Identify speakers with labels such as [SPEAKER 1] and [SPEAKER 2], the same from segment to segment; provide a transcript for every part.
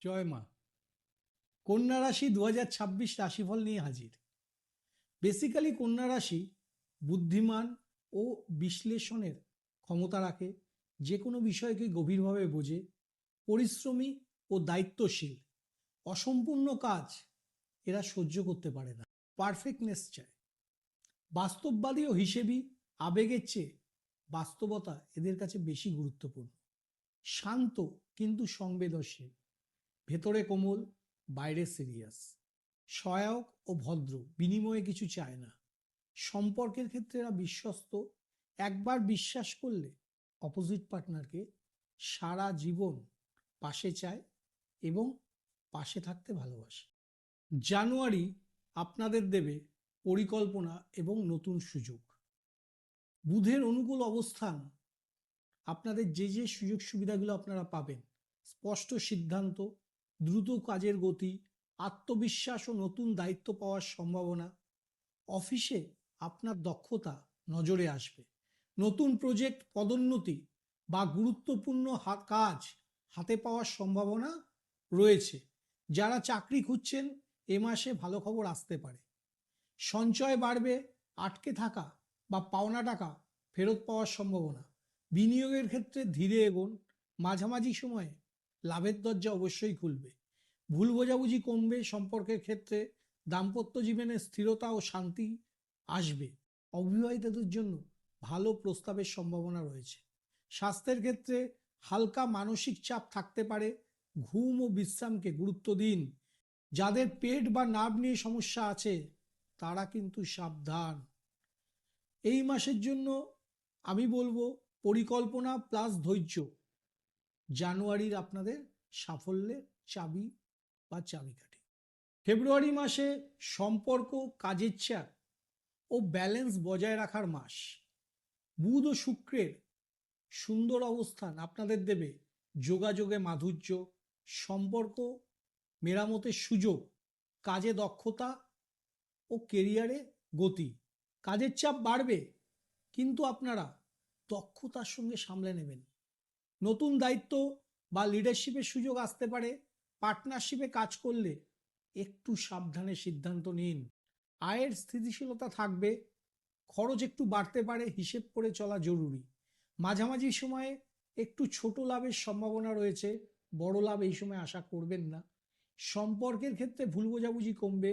[SPEAKER 1] জয় মা। কন্যা রাশি 2026 রাশিফল নিয়ে হাজির। বেসিক্যালি কন্যা রাশি বুদ্ধিমান ও বিশ্লেষণের ক্ষমতা রাখে, যে কোনো বিষয়কে গভীরভাবে বোঝে, পরিশ্রমী ও দায়িত্বশীল। অসম্পূর্ণ কাজ এরা সহ্য করতে পারে না, পারফেক্টনেস চায়। বাস্তববাদী ও হিসেবি, আবেগের চেয়ে বাস্তবতা এদের কাছে বেশি গুরুত্বপূর্ণ। শান্ত কিন্তু সংবেদনশীল, ভেতরে কোমল, বাইরে সিরিয়াস। সহায়ক ও ভদ্র, বিনিময়ে কিছু চায় না। সম্পর্কের ক্ষেত্রে এরা বিশ্বস্ত, একবার বিশ্বাস করলে অপোজিট পার্টনারকে সারা জীবন পাশে চায় এবং পাশে থাকতে ভালোবাসে। জানুয়ারি আপনাদের দেবে পরিকল্পনা এবং নতুন সুযোগ। বুধের অনুকূল অবস্থান আপনাদের যে যে সুযোগ সুবিধাগুলো আপনারা পাবেন, স্পষ্ট সিদ্ধান্ত, দ্রুত কাজের গতি, আত্মবিশ্বাস ও নতুন দায়িত্ব পাওয়ার সম্ভাবনা। অফিসে আপনার দক্ষতা নজরে আসবে। নতুন প্রজেক্ট, পদোন্নতি বা গুরুত্বপূর্ণ কাজ হাতে পাওয়ার সম্ভাবনা রয়েছে। যারা চাকরি খুঁজছেন, এ মাসে ভালো খবর আসতে পারে। সঞ্চয় বাড়বে, আটকে থাকা বা পাওনা টাকা ফেরত পাওয়ার সম্ভাবনা। বিনিয়োগের ক্ষেত্রে ধীরে এগোন, মাঝামাঝি সময়ে লাভের দরজা অবশ্যই খুলবে। ভুল বোঝাবুঝি কমবে সম্পর্কের ক্ষেত্রে। দাম্পত্য জীবনে স্থিরতা ও শান্তি আসবে। অবিবাহিতদের জন্য ভালো প্রস্তাবের সম্ভাবনা রয়েছে। স্বাস্থ্যের ক্ষেত্রে হালকা মানসিক চাপ থাকতে পারে, ঘুম ও বিশ্রামকে গুরুত্ব দিন। যাদের পেট বা নার্ভ নিয়ে সমস্যা আছে তারা কিন্তু সাবধান। এই মাসের জন্য আমি বলবো পরিকল্পনা প্লাস ধৈর্য জানুয়ারির আপনাদের সাফল্যের চাবি বা চাবিকাঠি। ফেব্রুয়ারি মাসে সম্পর্ক, কাজের চাপ ও ব্যালেন্স বজায় রাখার মাস। বুধ ও শুক্রের সুন্দর অবস্থান আপনাদের দেবে যোগাযোগে মাধুর্য, সম্পর্ক মেরামতের সুযোগ, কাজে দক্ষতা ও কেরিয়ারে গতি। কাজের চাপ বাড়বে, কিন্তু আপনারা দক্ষতার সঙ্গে সামলে নেবেন। নতুন দায়িত্ব বা লিডারশিপের সুযোগ আসতে পারে। পার্টনারশিপে কাজ করলে একটু সাবধানে সিদ্ধান্ত নিন। আয়ের স্থিতিশীলতা থাকবে, খরচ একটু বাড়তে পারে, হিসেব করে চলা জরুরি। মাঝামাঝি সময়ে একটু ছোট লাভের সম্ভাবনা রয়েছে, বড় লাভ এই সময় আশা করবেন না। সম্পর্কের ক্ষেত্রে ভুল বোঝাবুঝি কমবে,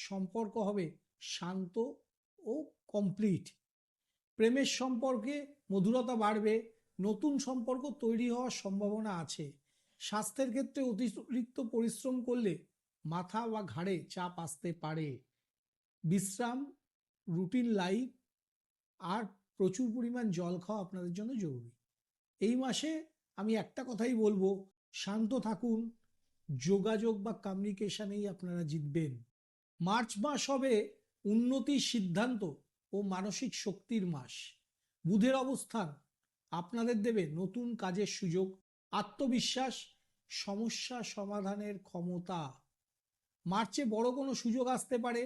[SPEAKER 1] সম্পর্ক হবে শান্ত ও কমপ্লিট। প্রেমের সম্পর্কে মধুরতা বাড়বে, নতুন সম্পর্ক তৈরি হওয়ার সম্ভাবনা আছে। স্বাস্থ্যের ক্ষেত্রে অতিরিক্ত পরিশ্রম করলে মাথা বা ঘাড়ে চাপ আসতে পারে। বিশ্রাম, রুটিন লাইফ আর প্রচুর পরিমাণ জল খাওয়া আপনাদের জন্য জরুরি। এই মাসে আমি একটা কথাই বলবো, শান্ত থাকুন, যোগাযোগ বা কমিউনিকেশনেই আপনারা জিতবেন। মার্চ মাস হবে উন্নতির সিদ্ধান্ত ও মানসিক শক্তির মাস। বুধের অবস্থান আপনাদের দেবে নতুন কাজের সুযোগ, আত্মবিশ্বাস, সমস্যা সমাধানের ক্ষমতা। মার্চে বড় কোনো সুযোগ আসতে পারে,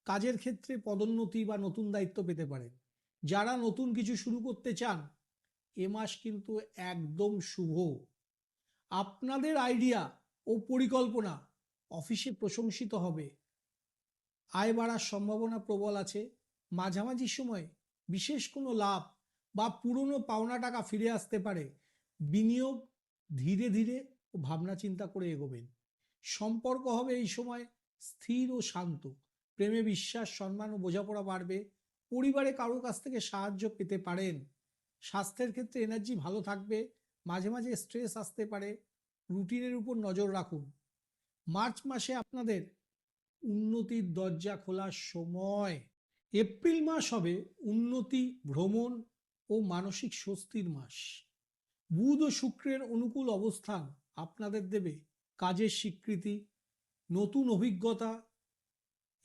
[SPEAKER 1] কাজের ক্ষেত্রে পদোন্নতি বা নতুন দায়িত্ব পেতে পারেন। যারা নতুন কিছু শুরু করতে চান, এ মাস কিন্তু একদম শুভ। আপনাদের আইডিয়া ও পরিকল্পনা অফিসে প্রশংসিত হবে, আয় বাড়ার সম্ভাবনা প্রবল আছে। মাঝামাঝি সময়ে বিশেষ কোনো লাভ বা পুরনো পাওনা টাকা ফিরে আসতে পারে। বিনিয়োগ ধীরে ধীরে ও ভাবনা চিন্তা করে এগোবেন। সম্পর্ক হবে এই সময় স্থির ও শান্ত। প্রেমে বিশ্বাস, সম্মান ও বোঝাপড়া বাড়বে। পরিবারে কারোর কাছ থেকে সাহায্য পেতে পারেন। স্বাস্থ্যের ক্ষেত্রে এনার্জি ভালো থাকবে, মাঝে মাঝে স্ট্রেস আসতে পারে। রুটিনের উপর নজর রাখুন। মার্চ মাসে আপনাদের উন্নতির দরজা খোলার সময়। এপ্রিল মাস হবে উন্নতি, ভ্রমণ ও মানসিক স্বস্তির মাস। বুধ ও শুক্রের অনুকূল অবস্থান আপনাদের দেবে কাজের স্বীকৃতি, নতুন অভিজ্ঞতা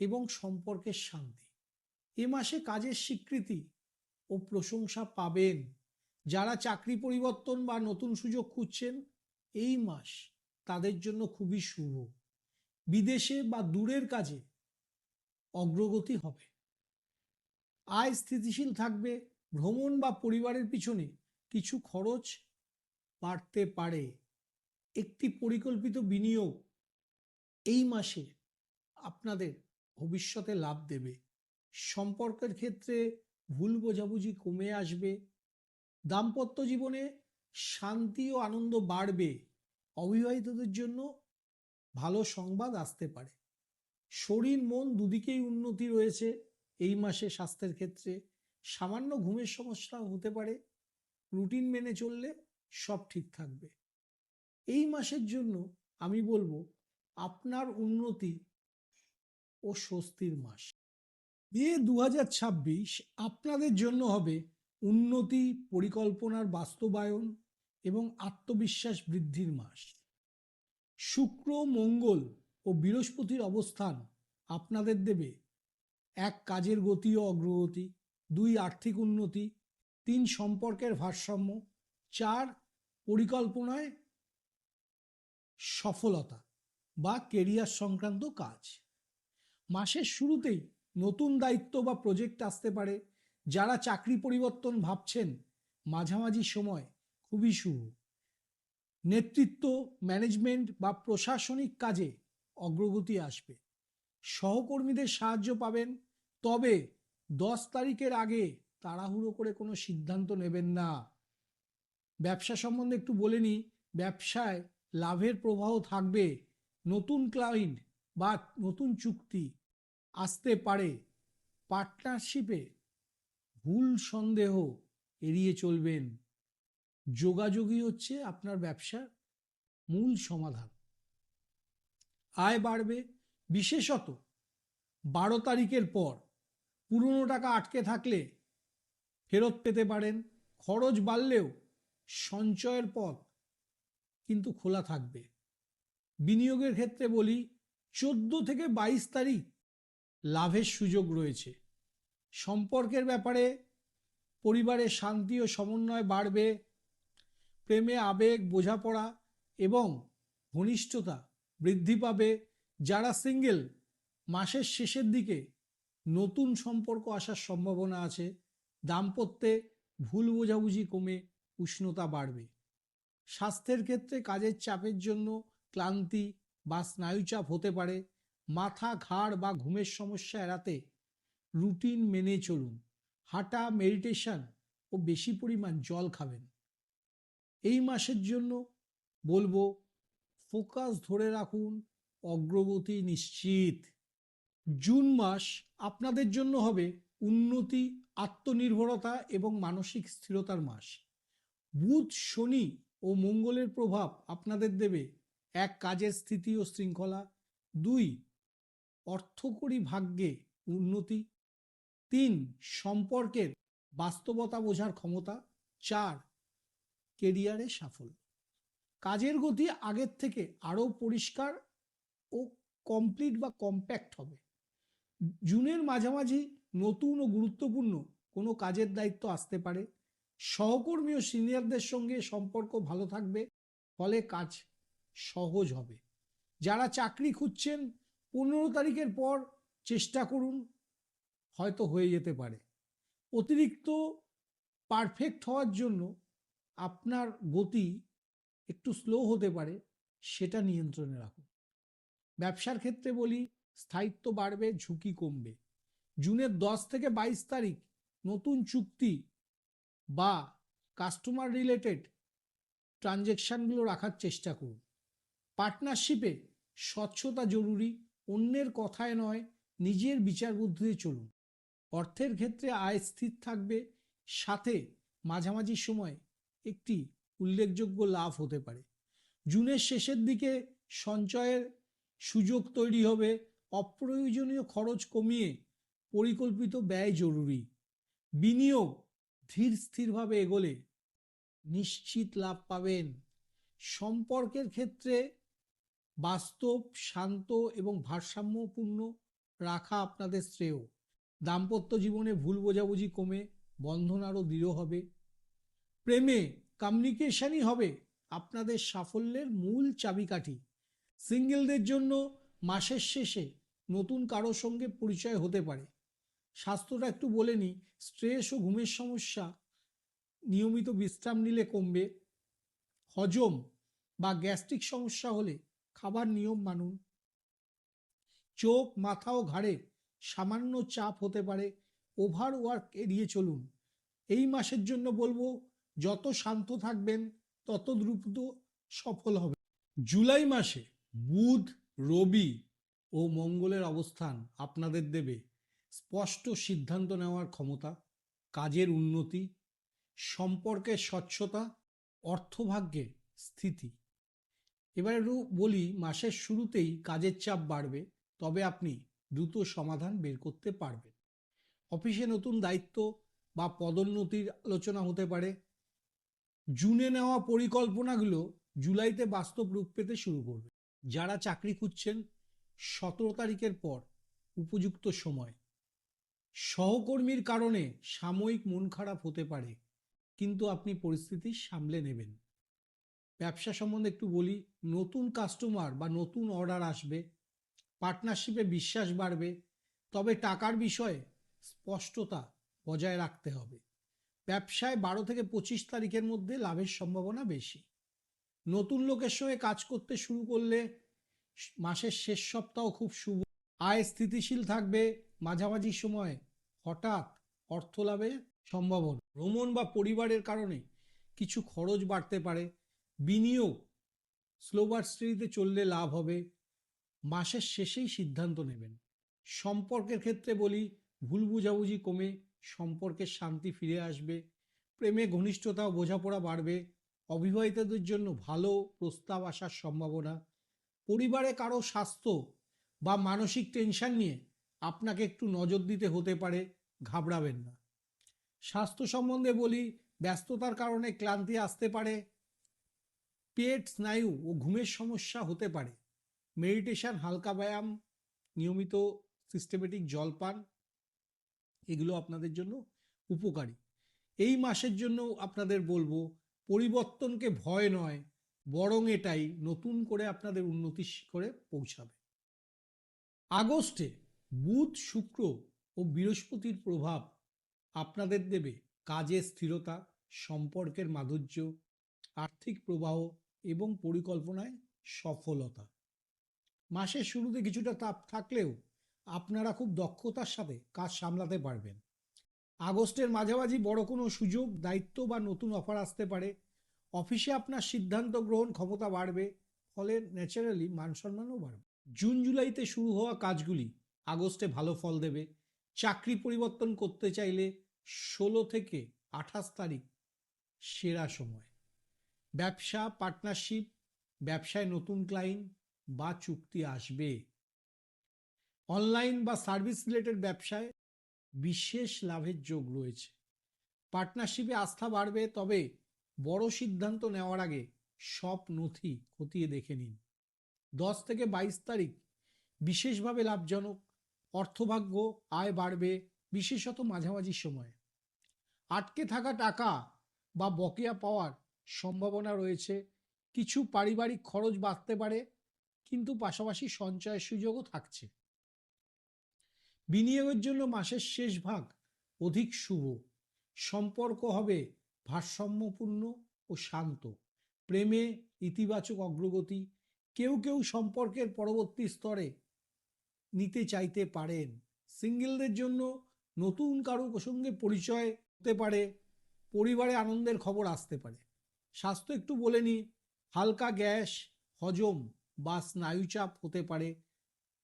[SPEAKER 1] এবং সম্পর্কের শান্তি। এ মাসে কাজের স্বীকৃতি ও প্রশংসা পাবেন। যারা চাকরি পরিবর্তন বা নতুন সুযোগ খুঁজছেন, এই মাস তাদের জন্য খুবই শুভ। বিদেশে বা দূরের কাজে অগ্রগতি হবে। আয় স্থিতিশীল থাকবে। ভ্রমণ বা পরিবারের পিছনে কিছু খরচ বাড়তে পারে। একটি পরিকল্পিত বিনিয়োগ এই মাসে আপনাদের ভবিষ্যতে লাভ দেবে। সম্পর্কের ক্ষেত্রে ভুল বোঝাবুঝি কমে আসবে। দাম্পত্য জীবনে শান্তি ও আনন্দ বাড়বে। অবিবাহিতদের জন্য ভালো সংবাদ আসতে পারে। শরীর মন দুদিকেই উন্নতি রয়েছে এই মাসে। স্বাস্থ্যের ক্ষেত্রে সামান্য ঘুমের সমস্যা হতে পারে, রুটিন মেনে চললে সব ঠিক থাকবে। এই মাসের জন্য আমি বলবো আপনার উন্নতি ও স্বস্তির মাস। বিয়ে 2026 আপনাদের জন্য হবে উন্নতি, পরিকল্পনার বাস্তবায়ন এবং আত্মবিশ্বাস বৃদ্ধির মাস। শুক্র, মঙ্গল ও বৃহস্পতির অবস্থান আপনাদের দেবে 1 কাজের গতি ও অগ্রগতি, 2 আর্থিক উন্নতি, 3 সম্পর্কের ভারসাম্য, 4 পরিকল্পনায় সফলতা বা কেরিয়ার সংক্রান্ত কাজ। মাসের শুরুতেই নতুন দায়িত্ব বা প্রজেক্ট আসতে পারে। যারা চাকরি পরিবর্তন ভাবছেন মাঝামাঝি সময় খুবই শুভ। নেতৃত্ব, ম্যানেজমেন্ট বা প্রশাসনিক কাজে অগ্রগতি আসবে। সহকর্মীদের সাহায্য পাবেন, তবে 10 তারিখের আগে তাড়াহুড়ো করে কোনো সিদ্ধান্ত নেবেন না। ব্যবসা সম্বন্ধে একটু বলে নিই। ব্যবসায় লাভের প্রবাহ থাকবে। নতুন ক্লায়েন্ট বা নতুন চুক্তি আসতে পারে। পার্টনারশিপে ভুল সন্দেহ এড়িয়ে চলবেন। যোগাযোগই হচ্ছে আপনার ব্যবসার মূল সমাধান। আয় বাড়বে, বিশেষত 12 তারিখের পর। পুরনো টাকা আটকে থাকলে ফেরত পেতে পারেন। খরচ বাড়লেও সঞ্চয়ের পথ কিন্তু খোলা থাকবে। বিনিয়োগের ক্ষেত্রে বলি 14 থেকে 22 তারিখ লাভের সুযোগ রয়েছে। সম্পর্কের ব্যাপারে পরিবারের শান্তি ও সমন্বয় বাড়বে। প্রেমে আবেগ, বোঝাপড়া এবং ঘনিষ্ঠতা বৃদ্ধি পাবে। যারা সিঙ্গেল, মাসের শেষের দিকে নতুন সম্পর্ক আসার সম্ভাবনা আছে। দাম্পত্যে ভুল বোঝাবুঝি কমে উষ্ণতা বাড়বে। স্বাস্থ্যের ক্ষেত্রে কাজের চাপের জন্য ক্লান্তি বা স্নায়ুচাপ হতে পারে। মাথা, ঘাড় বা ঘুমের সমস্যা এড়াতে রুটিন মেনে চলুন। হাঁটা, মেডিটেশন ও বেশি পরিমাণ জল খাবেন। এই মাসের জন্য বলবো ফোকাস ধরে রাখুন, অগ্রগতি নিশ্চিত। জুন মাস আপনাদের জন্য হবে উন্নতি, আত্মনির্ভরতা এবং মানসিক স্থিরতার মাস। বুধ, শনি ও মঙ্গলের প্রভাব আপনাদের দেবে 1 কাজের স্থিতি ও শৃঙ্খলা, 2 অর্থকরী ভাগ্যে উন্নতি, 3 সম্পর্কের বাস্তবতা বোঝার ক্ষমতা, 4 কেরিয়ারে সাফল্য। কাজের গতি আগের থেকে আরও পরিষ্কার ও কমপ্লিট বা কম্প্যাক্ট হবে। জুনের মাঝামাঝি নতুন ও গুরুত্বপূর্ণ কোনো কাজের দায়িত্ব আসতে পারে। সহকর্মী ও সিনিয়রদের সঙ্গে সম্পর্ক ভালো থাকবে, ফলে কাজ সহজ হবে। যারা চাকরি খুঁজছেন 15 তারিখের পর চেষ্টা করুন, হয়তো হয়ে যেতে পারে। অতিরিক্ত পারফেক্ট হওয়ার জন্য আপনার গতি একটু স্লো হতে পারে, সেটা নিয়ন্ত্রণে রাখুন। ব্যবসার ক্ষেত্রে বলি স্থায়িত্ব বাড়বে, ঝুঁকি কমবে। জুনের 10 থেকে 22 তারিখ নতুন চুক্তি বা কাস্টমার রিলেটেড ট্রানজ্যাকশনগুলো রাখার চেষ্টা করুন। পার্টনারশিপে স্বচ্ছতা জরুরি, অন্যের কথায় নয়, নিজের বিচার বুদ্ধিতে চলুন। অর্থের ক্ষেত্রে আয় স্থির থাকবে, সাথে মাঝামাঝি সময় একটি উল্লেখযোগ্য লাভ হতে পারে। জুনের শেষের দিকে সঞ্চয়ের সুযোগ তৈরি হবে। অপ্রয়োজনীয় খরচ কমিয়ে পরিকল্পিত ব্যয় জরুরি। বিনিয়োগ ধীর স্থিরভাবে এগোলে নিশ্চিত লাভ পাবেন। সম্পর্কের ক্ষেত্রে বাস্তব, শান্ত এবং ভারসাম্যপূর্ণ রাখা আপনাদের শ্রেয়। দাম্পত্য জীবনে ভুল বোঝাবুঝি কমে বন্ধন আরও দৃঢ় হবে। প্রেমে কমিউনিকেশনই হবে আপনাদের সাফল্যের মূল চাবিকাঠি। সিঙ্গেলদের জন্য মাসের শেষে নতুন কারো সঙ্গে পরিচয় হতে পারে। স্বাস্থ্যটা একটু বলে নিই, স্ট্রেস ও ঘুমের সমস্যা নিয়মিত বিশ্রাম নিলে কমবে। হজম বা গ্যাস্ট্রিক সমস্যা হলে খাবার নিয়ম মানুন। চোখ, মাথা ও ঘাড়ে সামান্য চাপ হতে পারে, ওভার ওয়ার্ক এড়িয়ে চলুন। এই মাসের জন্য বলবো, যত শান্ত থাকবেন তত দ্রুত সফল হবে। জুলাই মাসে বুধ, রবি ও মঙ্গলের অবস্থান আপনাদের দেবে স্পষ্ট সিদ্ধান্ত নেওয়ার ক্ষমতা, কাজের উন্নতি, সম্পর্কের স্বচ্ছতা, অর্থভাগ্যে স্থিতি। এবার একটু বলি, মাসের শুরুতেই কাজের চাপ বাড়বে, তবে আপনি দ্রুত সমাধান বের করতে পারবেন। অফিসে নতুন দায়িত্ব বা পদোন্নতির আলোচনা হতে পারে। জুনে নেওয়া পরিকল্পনাগুলো জুলাইতে বাস্তব রূপ পেতে শুরু করবে। যারা চাকরি খুঁজছেন, 17 তারিখের পর উপযুক্ত সময়। সহকর্মীর কারণে সাময়িক মন খারাপ হতে পারে, কিন্তু আপনি পরিস্থিতি সামলে নেবেন। ব্যবসা সম্বন্ধে একটু বলি, নতুন কাস্টমার বা নতুন অর্ডার আসবে, পার্টনারশিপে বিশ্বাস বাড়বে, তবে টাকার বিষয়ে স্পষ্টতা বজায় রাখতে হবে। ব্যবসায় 12 থেকে 25 তারিখের মধ্যে লাভের সম্ভাবনা বেশি। নতুন লোকের সঙ্গে কাজ করতে শুরু করলে মাসের শেষ সপ্তাহ খুব শুভ। আয় স্থিতিশীল থাকবে, মাঝামাঝি সময় হঠাৎ অর্থ লাভের সম্ভাবনা। ভ্রমণ বা পরিবারের কারণে কিছু খরচ বাড়তে পারে। বিনিয়োগ স্লোবার স্ট্রিতে চললে লাভ হবে। মাসের শেষেই সিদ্ধান্ত নেবেন। সম্পর্কের ক্ষেত্রে বলি, ভুল বুঝাবুঝি কমে সম্পর্কের শান্তি ফিরে আসবে। প্রেমে ঘনিষ্ঠতা ও বোঝাপড়া বাড়বে। অবিবাহিতদের জন্য ভালো প্রস্তাব আসার সম্ভাবনা। পরিবারে কারো স্বাস্থ্য বা মানসিক টেনশন নিয়ে আপনাকে একটু নজর দিতে হতে পারে, ঘাবড়াবেন না। স্বাস্থ্য সম্বন্ধে বলি, ব্যস্ততার কারণে ক্লান্তি আসতে পারে, পেট, স্নায়ু ও ঘুমের সমস্যা হতে পারে। মেডিটেশন, হালকা ব্যায়াম, নিয়মিত সিস্টেমেটিক জলপান, এগুলো আপনাদের জন্য উপকারী। এই মাসের জন্য আপনাদের বলবো, পরিবর্তনকে ভয় নয়, বরং এটাই নতুন করে আপনাদের উন্নতির শিখরে পৌঁছাবে। আগস্টে বুধ, শুক্র ও বৃহস্পতির প্রভাব আপনাদের দেবে কাজের স্থিরতা, সম্পর্কের মাধুর্য, আর্থিক প্রবাহ এবং পরিকল্পনায় সফলতা। মাসের শুরুতে কিছুটা তাপ থাকলেও আপনারা খুব দক্ষতার সাথে কাজ সামলাতে পারবেন। আগস্টের মাঝামাঝি বড় কোনো সুযোগ, দায়িত্ব বা নতুন অফার আসতে পারে। অফিসে আপনার সিদ্ধান্ত গ্রহণ ক্ষমতা বাড়বে, ফলে ন্যাচারালি মান সম্মানও বাড়বে। জুন জুলাইতে শুরু হওয়া কাজগুলি আগস্টে ভালো ফল দেবে। চাকরি পরিবর্তন করতে চাইলে 16 থেকে 28 তারিখ সেরা সময়। ব্যবসা, পার্টনারশিপ, ব্যবসায় নতুন ক্লায়েন্ট বা চুক্তি আসবে। অনলাইন বা সার্ভিস রিলেটেড ব্যবসায় বিশেষ লাভের যোগ রয়েছে। পার্টনারশিপে আস্থা বাড়বে, তবে বড় সিদ্ধান্ত নেওয়ার আগে সব নথি খতিয়ে দেখে নিন। 10 থেকে 22 তারিখ বিশেষভাবে লাভজনক। অর্থভাগ্য, আয় বাড়বে, বিশেষত মাঝামাঝি সময়। আটকে থাকা টাকা বা বকেয়া পাওয়ার সম্ভাবনা রয়েছে। কিছু পারিবারিক খরচ বাড়তে পারে, কিন্তু পাশাপাশি সঞ্চয়ের সুযোগও থাকছে। বিনিয়োগের জন্য মাসের শেষ ভাগ অধিক শুভ। সম্পর্ক হবে ভারসাম্যপূর্ণ ও শান্ত। প্রেমে ইতিবাচক অগ্রগতি। কেউ কেউ সম্পর্কের পরবর্তী স্তরে নিতে চাইতে পারেন। সিঙ্গেলদের জন্য নতুন কারো সঙ্গে পরিচয় হতে পারে। পরিবারে আনন্দের খবর আসতে পারে। স্বাস্থ্য একটু বলে নিই, হালকা গ্যাস, হজম বা স্নায়ুচাপ হতে পারে।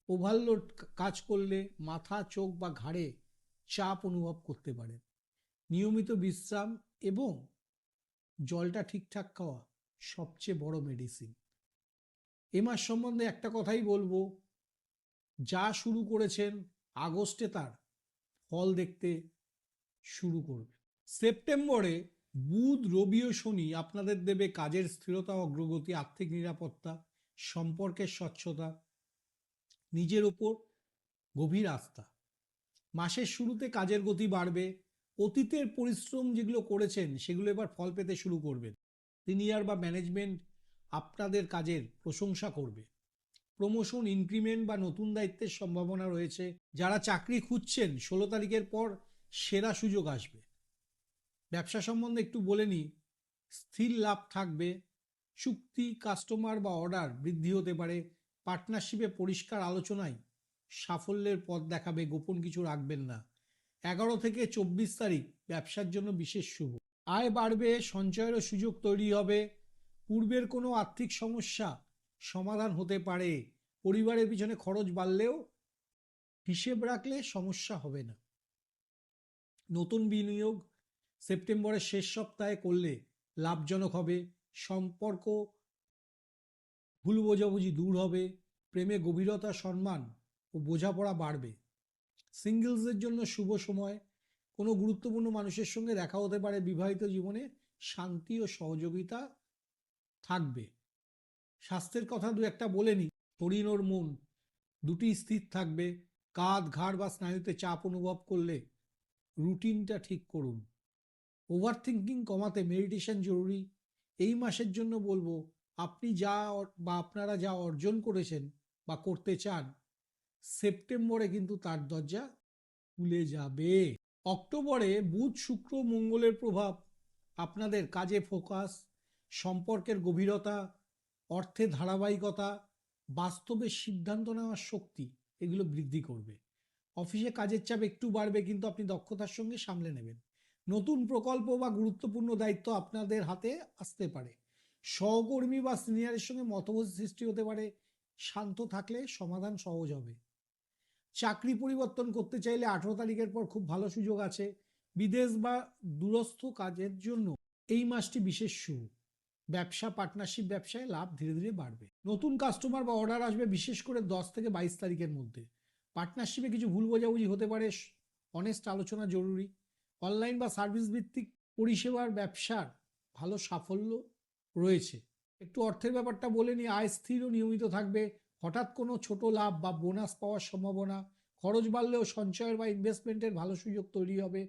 [SPEAKER 1] ওভারলোড কাজ করলে মাথা, চোখ বা ঘাড়ে চাপ অনুভব করতে পারে। নিয়মিত বিশ্রাম এবং জলটা ঠিকঠাক খাওয়া সবচেয়ে বড় মেডিসিন। এ মাস সম্বন্ধে একটা কথাই বলবো, যা শুরু করেছেন আগস্টে তার ফল দেখতে শুরু করবে। সেপ্টেম্বরে বুধ, রবি ও শনি আপনাদের দেবে কাজের স্থিরতা, অগ্রগতি, আর্থিক নিরাপত্তা, সম্পর্কের স্বচ্ছতা, নিজের ওপর গভীর আস্থা। মাসের শুরুতে কাজের গতি বাড়বে। অতীতের পরিশ্রম যেগুলো করেছেন সেগুলো এবার ফল পেতে শুরু করবেন। সিনিয়র বা ম্যানেজমেন্ট আপনাদের কাজের প্রশংসা করবে। প্রমোশন, ইনক্রিমেন্ট বা নতুন দায়িত্বের সম্ভাবনা রয়েছে। যারা চাকরি খুঁজছেন, 16 তারিখের পর সেরা সুযোগ আসবে। ব্যবসা সম্বন্ধে একটু বলে নিই, স্থির লাভ থাকবে। চুক্তি, কাস্টমার বা অর্ডার বৃদ্ধি হতে পারে। পার্টনারশিপে পরিষ্কার আলোচনায় সাফল্যের পথ দেখাবে, গোপন কিছু রাখবেন না। 11 থেকে 24 তারিখ ব্যবসার জন্য বিশেষ শুভ। আয় বাড়বে, সঞ্চয়েরও সুযোগ তৈরি হবে। পূর্বের কোনো আর্থিক সমস্যা সমাধান হতে পারে। পরিবারের পিছনে খরচ বাড়লেও হিসেব রাখলে সমস্যা হবে না। নতুন বিনিয়োগ সেপ্টেম্বরের শেষ সপ্তাহে করলে লাভজনক হবে। সম্পর্ক ভুল বোঝাবুঝি দূর হবে। প্রেমে গভীরতা, সম্মান ও বোঝাপড়া বাড়বে। সিঙ্গেলসদের জন্য শুভ সময়। কোনো গুরুত্বপূর্ণ মানুষের সঙ্গে দেখা হতে পারে। বিবাহিত জীবনে শান্তি ও সহযোগিতা থাকবে। স্বাস্থ্যের কথা দু একটা বলে নিই। শরীর ওর মন দুটি স্থির থাকবে। কাঁধ, ঘাড় বা স্নায়ুতে চাপ অনুভব করলে রুটিনটা ঠিক করুন। ওভার থিঙ্কিং কমাতে মেডিটেশন জরুরি। এই মাসের জন্য বলবো, আপনি যা বা আপনারা যা অর্জন করেছেন বা করতে চান, সেপ্টেম্বরে কিন্তু তার দরজা খুলে যাবে। অক্টোবরে বুধ, শুক্র, মঙ্গলের প্রভাব আপনাদের কাজে ফোকাস, সম্পর্কের গভীরতা, অর্থে ধারাবাহিকতা, বাস্তবে সিদ্ধান্ত নেওয়ার শক্তি এগুলো বৃদ্ধি করবে। অফিসে কাজের চাপ একটু বাড়বে, কিন্তু আপনি দক্ষতার সঙ্গে সামলে নেবেন। নতুন প্রকল্প বা গুরুত্বপূর্ণ দায়িত্ব আপনাদের হাতে আসতে পারে। সহকর্মী বা সিনিয়রের সঙ্গে মতভেদ সৃষ্টি হতে পারে। শান্ত থাকলে সমাধান সহজ হবে। চাকরি পরিবর্তন করতে চাইলে 18 তারিখের পর খুব ভালো সুযোগ আছে। বিদেশ বা দূরস্থ কাজের জন্য এই মাসটি বিশেষ শুভ। ব্যবসা, পার্টনারশিপ ব্যবসায় লাভ ধীরে ধীরে বাড়বে। নতুন কাস্টমার বা অর্ডার আসবে, বিশেষ করে 10 থেকে 22 তারিখের মধ্যে। পার্টনারশিপে কিছু ভুল বোঝাবুঝি হতে পারে, অনেস্ট আলোচনা জরুরি। অনলাইন বা সার্ভিস ভিত্তিক পরিষেবার ব্যবসার ভালো সাফল্য রয়েছে। একটু অর্থের ব্যাপারটা বলে নিই। আয় স্থির ও নিয়মিত থাকবে। হঠাৎ কোনো ছোট লাভ বা বোনাস পাওয়ার সম্ভাবনা। খরচ বাড়লেও সঞ্চয়ের বা ইনভেস্টমেন্টের ভালো সুযোগ তৈরি হবে।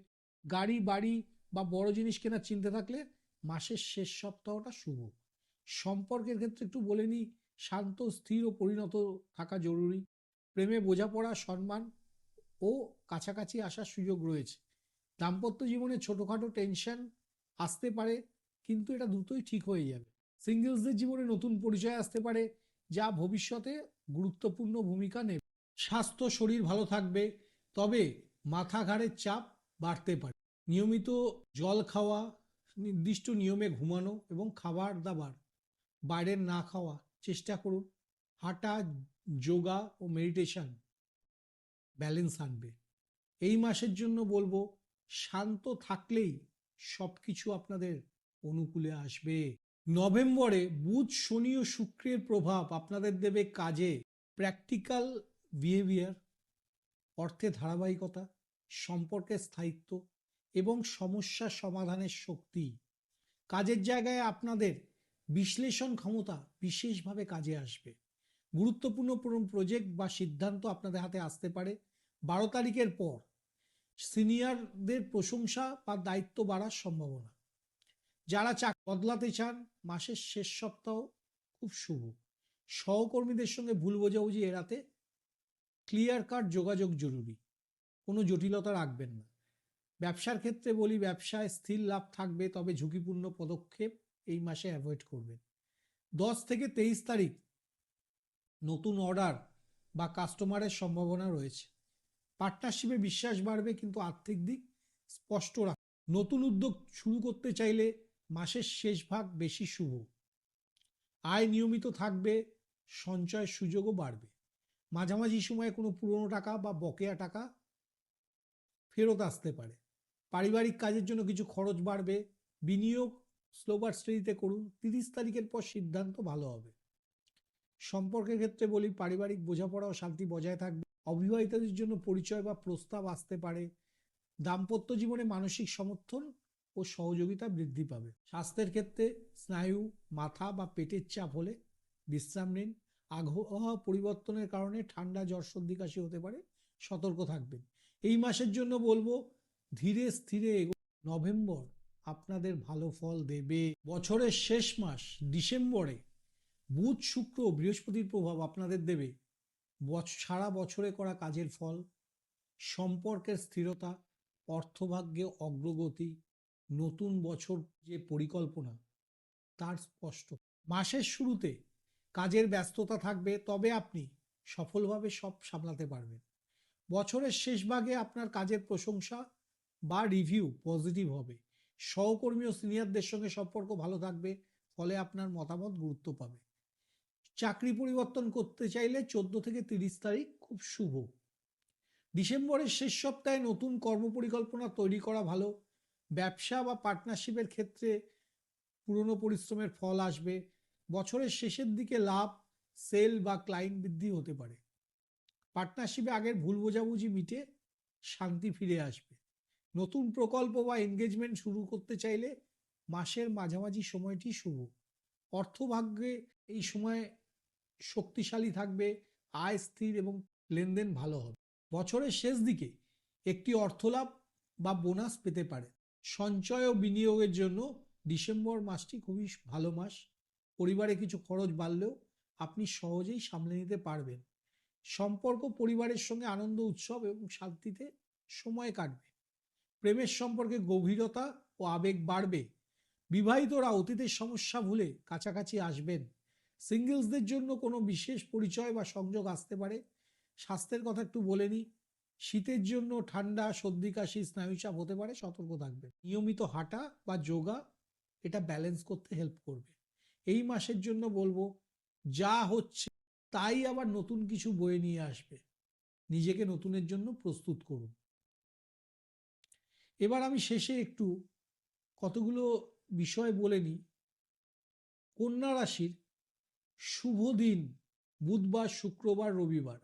[SPEAKER 1] গাড়ি, বাড়ি বা বড় জিনিস কেনার চিন্তা থাকলে মাসের শেষ সপ্তাহটা শুভ। সম্পর্কের ক্ষেত্রে একটু বলে নিই, শান্ত, স্থির ও পরিণত থাকা জরুরি। প্রেমে বোঝাপড়া, সম্মান ও কাছাকাছি আসার সুযোগ রয়েছে। দাম্পত্য জীবনে ছোটখাটো টেনশন আসতে পারে, কিন্তু এটা দ্রুতই ঠিক হয়ে যাবে। সিঙ্গেলসদের জীবনে নতুন পরিচয় আসতে পারে, যা ভবিষ্যতে গুরুত্বপূর্ণ ভূমিকা নেবে। স্বাস্থ্য, শরীর ভালো থাকবে, তবে মাথা ঘাড়ের চাপ বাড়তে পারে। নিয়মিত জল খাওয়া, নির্দিষ্ট নিয়মে ঘুমানো এবং খাবার দাবার বাইরের না খাওয়া চেষ্টা করুন। হাঁটা, যোগা ও মেডিটেশন ব্যালেন্স আনবে। এই মাসের জন্য বলবো, শান্ত থাকলেই সব কিছু আপনাদের অনুকূলে আসবে। নভেম্বরে বুধ, শনি ও শুক্রের প্রভাব আপনাদের দেবে কাজে প্র্যাকটিক্যাল বিহেভিয়ার, অর্থে ধারাবাহিকতা, সম্পর্কের স্থায়িত্ব এবং সমস্যা সমাধানের শক্তি। কাজের জায়গায় আপনাদের বিশ্লেষণ ক্ষমতা বিশেষভাবে কাজে আসবে। গুরুত্বপূর্ণ প্রজেক্ট বা সিদ্ধান্ত আপনাদের হাতে আসতে পারে। 12 তারিখের পর সিনিয়রদের প্রশংসা বা দায়িত্ব বাড়ার সম্ভাবনা। যারা চাকরি বদলাতে চান, মাসের শেষ সপ্তাহ খুব শুভ। সহকর্মীদের সঙ্গে ভুল বোঝাবুঝি এড়াতে ক্লিয়ার কাট যোগাযোগ জরুরি। কোনো জটিলতা রাখবেন না। ব্যবসার ক্ষেত্রে বলি, ব্যবসায় স্থির লাভ থাকবে, তবে ঝুঁকিপূর্ণ পদক্ষেপ এই মাসে অ্যাভয়েড করবেন। 10 থেকে 23 তারিখ নতুন অর্ডার বা কাস্টমারের সম্ভাবনা রয়েছে। পার্টনারশিপে বিশ্বাস বাড়বে, কিন্তু আর্থিক দিক স্পষ্ট রাখুন। নতুন উদ্যোগ শুরু করতে চাইলে মাসের শেষ ভাগ বেশি শুভ। আয় নিয়মিত থাকবে, সঞ্চয়ের সুযোগও বাড়বে। মাঝামাঝি সময়ে কোনো পুরনো টাকা বা বকেয়া টাকা ফেরত আসতে পারে। পারিবারিক কাজের জন্য কিছু খরচ বাড়বে। বিনিয়োগ স্লো বাট স্টেডিতে করুন। 30 তারিখের পর সিদ্ধান্ত ভালো হবে। সম্পর্কের ক্ষেত্রে বলি, পারিবারিক বোঝাপড়া ও শান্তি বজায় থাকবে। অবিবাহিতদের জন্য পরিচয় বা প্রস্তাব আসতে পারে। দাম্পত্য জীবনে মানসিক সমর্থন ও সহযোগিতা বৃদ্ধি পাবে। স্বাস্থ্যের ক্ষেত্রে স্নায়ু, মাথা বা পেটের চাপ হলে বিশ্রাম নিন। আবহাওয়া পরিবর্তনের কারণে ঠান্ডা, জ্বর, সর্দি, কাশি হতে পারে, সতর্ক থাকবেন। এই মাসের জন্য বলবো, ধীরে স্থিরে নভেম্বর আপনাদের ভালো ফল দেবে। বছরের শেষ মাস ডিসেম্বরে বুধ, শুক্র, বৃহস্পতির প্রভাব আপনাদের দেবে সারা বছরে করা কাজের ফল, সম্পর্কের স্থিরতা, অর্থভাগ্যে অগ্রগতি, নতুন বছর যে পরিকল্পনা তার স্পষ্ট মাসের শুরুতে কাজের ব্যস্ততা থাকবে, তবে আপনি সফলভাবে সব সামলাতে পারবেন। বছরের শেষ ভাগে আপনার কাজের প্রশংসা বা রিভিউ পজিটিভ হবে। সহকর্মী ও সিনিয়রদের সঙ্গে সম্পর্ক ভালো থাকবে, ফলে আপনার মতামত গুরুত্ব পাবে। চাকরি পরিবর্তন করতে চাইলে 14 থেকে 30 তারিখ খুব শুভ। ডিসেম্বরের শেষ সপ্তাহে নতুন কর্মপরিকল্পনা তৈরি করা ভালো। ব্যবসা বা পার্টনারশিপের ক্ষেত্রে পুরনো পরিশ্রমের ফল আসবে। বছরের শেষের দিকে লাভ, সেল বা ক্লায়েন্ট বৃদ্ধি হতে পারে। পার্টনারশিপে আগের ভুল বোঝাবুঝি মিটে শান্তি ফিরে আসবে। নতুন প্রকল্প বা এনগেজমেন্ট শুরু করতে চাইলে মাসের মাঝামাঝি সময়টি শুভ। অর্থভাগ্যে এই সময় শক্তিশালী থাকবে, আয় স্থির এবং লেনদেন ভালো হবে। বছরের শেষ দিকে একটি অর্থলাভ বা বোনাস পেতে পারে। সঞ্চয় ও বিনিয়োগের জন্য ডিসেম্বর মাসটি খুবই ভালো মাস। পরিবারে কিছু খরচ বাড়লেও আপনি সহজেই সামলে নিতে পারবেন। সম্পর্ক পরিবারের সঙ্গে আনন্দ, উৎসব এবং শান্তিতে সময় কাটবে। প্রেমের সম্পর্কে গভীরতা ও আবেগ বাড়বে। বিবাহিতরা অতীতের সমস্যা ভুলে কাছাকাছি আসবেন। সিঙ্গেলসদের জন্য কোনো বিশেষ পরিচয় বা সংযোগ আসতে পারে। স্বাস্থ্যের কথা একটু বলে নিই। শীতের জন্য ঠান্ডা, সর্দি কাশি, স্নায়ুচাপ হতে পারে, সতর্ক থাকবেন। নিয়মিত হাঁটা বা যোগা এটা ব্যালেন্স করতে হেল্প করবে। এই মাসের জন্য বলবো, যা হচ্ছে তাই আবার নতুন কিছু বয়ে নিয়ে আসবে। নিজেকে নতুনের জন্য প্রস্তুত করুন। এবার আমি শেষে একটু কতগুলো বিষয় বলে নিই। কন্যা রাশির শুভ দিন বুধবার, শুক্রবার, রবিবার।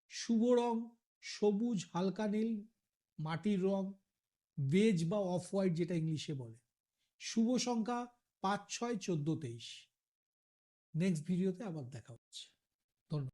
[SPEAKER 1] শুভ রং সবুজ, হালকা নীল, মাটির রং, বেজ বা অফ হোয়াইট যেটা ইংলিশে বলে। শুভ সংখ্যা 5, 6, 14, 23। নেক্সট ভিডিওতে আবার দেখা হচ্ছে। ধন্যবাদ।